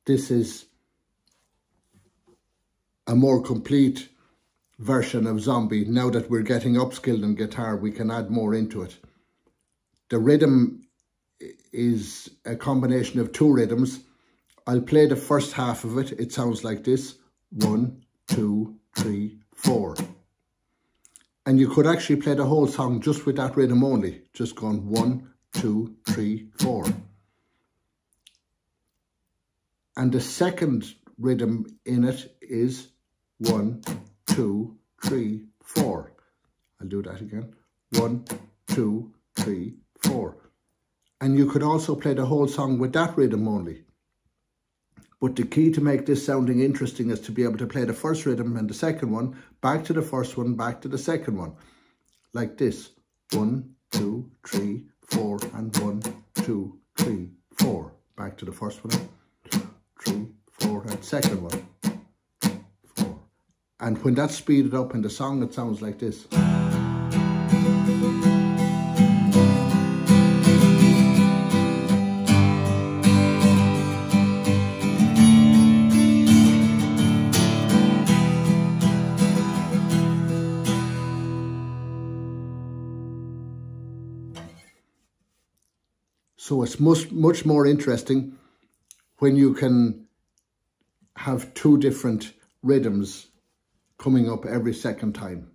this is a more complete version of Zombie. Now that we're getting upskilled in guitar, we can add more into it. The rhythm is a combination of two rhythms. I'll play the first half of it. It sounds like this. 1, 2, 3, 4. And you could actually play the whole song just with that rhythm only. Just going 1, 2, 3, 4. And the second rhythm in it is 1, 2, 3, 4. I'll do that again. 1, 2, 3, 4. And you could also play the whole song with that rhythm only. But the key to make this sounding interesting is to be able to play the first rhythm and the second one, back to the first one, back to the second one. Like this. 1, 2, 3, 4, and 1, 2, 3, 4. Back to the first one. 3, 4, and second one. 4. And when that's speeded up in the song, it sounds like this. So it's much more interesting when you can have two different rhythms coming up every second time.